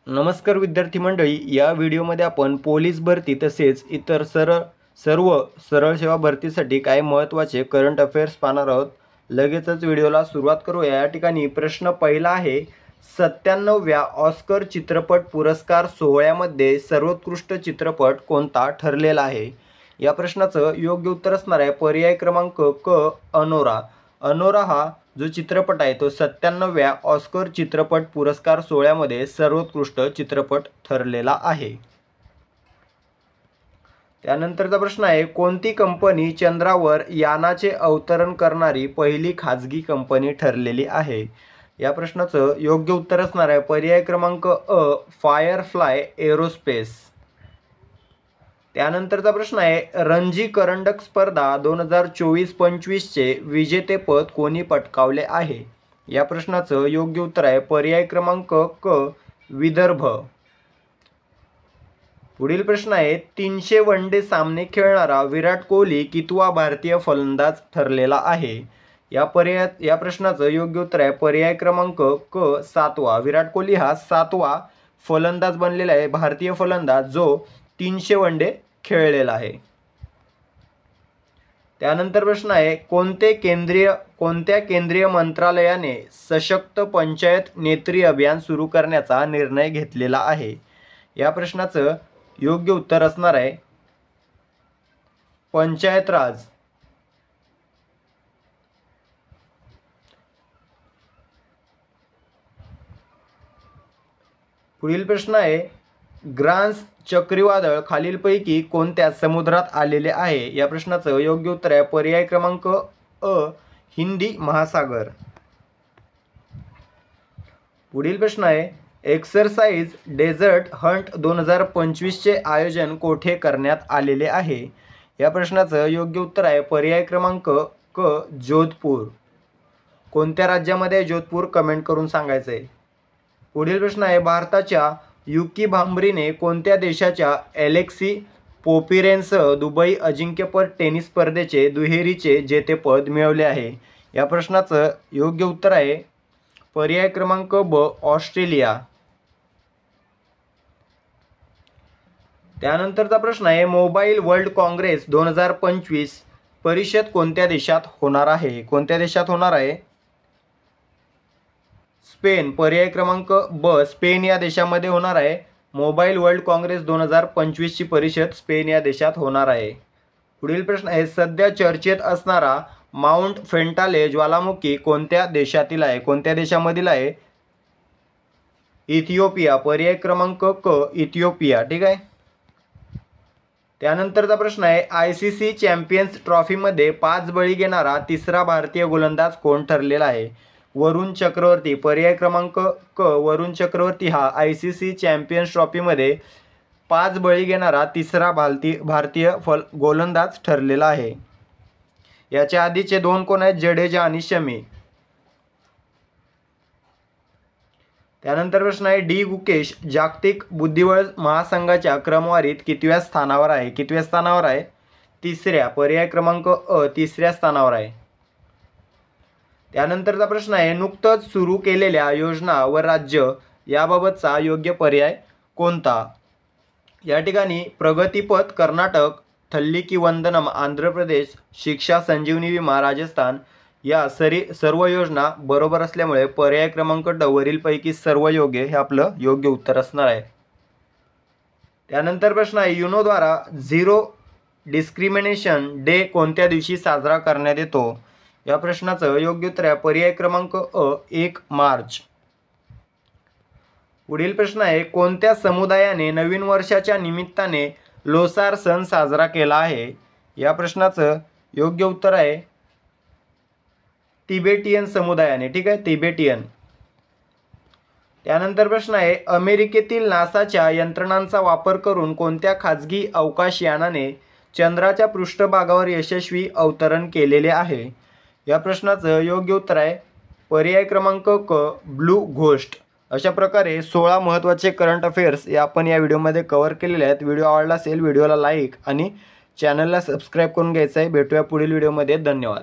नमस्कार विद्यार्थी मंडळी, या व्हिडिओमध्ये आपण पोलीस भरती तसेच इतर सर्व सरळ सेवा भरतीसाठी काय महत्त्वाचे करंट अफेअर्स पाहणार आहोत। लगेचच व्हिडिओला सुरुवात करूया। या ठिकाणी प्रश्न पहिला आहे, 97व्या ऑस्कर चित्रपट पुरस्कार सोहळ्यामध्ये सर्वोत्कृष्ट चित्रपट कोणता ठरलेला आहे। या प्रश्नाचं योग्य उत्तर असणार आहे पर्याय क्रमांक क, अनोरा। अनोरा हा जो चित्रपट आहे तो 97व्या ऑस्कर चित्रपट पुरस्कार सोहळ्यामध्ये सर्वोत्कृष्ट चित्रपट ठरलेला आहे। त्यानंतरचा प्रश्न आहे, कोणती कंपनी चंद्रावर यानाचे अवतरण करणारी पहिली खाजगी कंपनी ठरलेली आहे। या प्रश्नाचं योग्य उत्तर असणार आहे पर्याय क्रमांक अ, फायरफ्लाय एरोस्पेस। त्यानंतरचा प्रश्न आहे, रणजी करंडक स्पर्धा 2024-25 चे विजेतेपद कोणी पटकावले आहे। या प्रश्नाचं योग्य उत्तर आहे पर्याय क्रमांक क, विदर्भ। पुढील प्रश्न आहे, 300 वनडे सामने खेळणारा विराट कोहली कितवा भारतीय फलंदाज ठरलेला आहे। या प्रश्नाचं योग्य उत्तर आहे पर्याय क्रमांक क, 7वा। विराट कोहली हा 7वा फलंदाज बनलेला आहे, भारतीय फलंदाज जो 300 वनडे खेळलेला आहे। त्यानंतर प्रश्न आहे, कोणत्या केंद्रीय मंत्रालयाने सशक्त पंचायत नेत्री अभियान सुरू करण्याचा निर्णय घेतलेला आहे। या प्रश्नाचं योग्य उत्तर असणार आहे पंचायत राज। पुढील प्रश्न आहे, ग्रान्स चक्रीवादळ खालीलपैकी कोणत्या समुद्रात आलेले आहे। या प्रश्नाचं योग्य उत्तर आहे पर्याय क्रमांक अ, हिंदी महासागर। पुढील प्रश्न आहे, एक्सरसाइज डेझर्ट हंट 2025 चे आयोजन कोठे करण्यात आलेले आहे। या प्रश्नाचं योग्य उत्तर आहे पर्याय क्रमांक क, जोधपूर। कोणत्या राज्यामध्ये जोधपूर कमेंट करून सांगायचं आहे। पुढील प्रश्न आहे, भारताच्या युकी भांबरीने कोणत्या देशाच्या एलेक्सी पोपिरेनसह दुबई अजिंक्यपद टेनिस स्पर्धेचे दुहेरीचे जेतेपद मिळवले आहे। या प्रश्नाचं योग्य उत्तर आहे पर्याय क्रमांक ब, ऑस्ट्रेलिया। त्यानंतरचा प्रश्न आहे, मोबाईल वर्ल्ड काँग्रेस 2025 परिषद कोणत्या देशात होणार आहे। कोणत्या देशात होणार आहे? स्पेन। पर्याय क्रमांक ब, स्पेन या देशामध्ये होणार आहे। मोबाईल वर्ल्ड काँग्रेस 2025 ची परिषद स्पेन या देशात होणार आहे। पुढील प्रश्न आहे, सध्या चर्चेत असणारा माउंट फेंटाले ज्वालामुखी कोणत्या देशातील आहे। कोणत्या देशामधील आहे? इथिओपिया। पर्याय क्रमांक क, इथिओपिया। ठीक आहे। त्यानंतरचा प्रश्न आहे, ICC चॅम्पियन्स ट्रॉफीमध्ये 5 बळी घेणारा तिसरा भारतीय गोलंदाज कोण ठरलेला आहे। वरुण चक्रवर्ती। पर्याय क्रमांक क, वरुण चक्रवर्ती हा ICC चॅम्पियन्स ट्रॉफीमध्ये 5 बळी घेणारा तिसरा भारतीय गोलंदाज ठरलेला आहे। याच्या आधीचे 2 कोण आहेत? जडेजा आणि शमी। त्यानंतर प्रश्न आहे, डी गुकेश जागतिक बुद्धिबळ महासंघाच्या क्रमवारीत कितव्या स्थानावर आहे। कितव्या स्थानावर आहे? 3ऱ्या। पर्याय क्रमांक अ, 3ऱ्या स्थानावर आहे। त्यानंतरचा प्रश्न आहे, नुकतंच सुरू केलेल्या योजना व राज्य याबाबतचा योग्य पर्याय कोणता। या ठिकाणी प्रगतीपथ कर्नाटक, थल्लिकी वंदनम आंध्र प्रदेश, शिक्षा संजीवनी विमा राजस्थान या सर्व योजना बरोबर असल्यामुळे पर्याय क्रमांक ड, वरीलपैकी सर्व योग्य हे आपलं योग्य उत्तर असणार आहे। त्यानंतर प्रश्न आहे, युनो द्वारा झिरो डिस्क्रिमिनेशन डे कोणत्या दिवशी साजरा करण्यात येतो। या प्रश्नाचं योग्य उत्तर आहे पर्याय क्रमांक अ, 1 मार्च। पुढील प्रश्न आहे, कोणत्या समुदायाने नवीन वर्षाच्या निमित्ताने लोसार सण साजरा केला आहे। या प्रश्नाचं योग्य उत्तर आहे तिबेटियन समुदायाने। ठीक आहे, तिबेटियन। त्यानंतर प्रश्न आहे, अमेरिकेतील नासाच्या यंत्रणांचा वापर करून कोणत्या खाजगी अवकाशयानाने चंद्राच्या पृष्ठभागावर यशस्वी अवतरण केलेले आहे। या प्रश्नाचं योग्य उत्तर आहे पर्याय क्रमांक क, ब्लू घोस्ट। अशा प्रकारे 16 महत्त्वाचे करंट अफेअर्स आपण या व्हिडिओमध्ये कव्हर केलेले आहेत। व्हिडिओ आवडला असेल व्हिडिओला लाईक आणि चॅनलला सबस्क्राईब करून घ्यायचं आहे। भेटूया पुढील व्हिडिओमध्ये। धन्यवाद।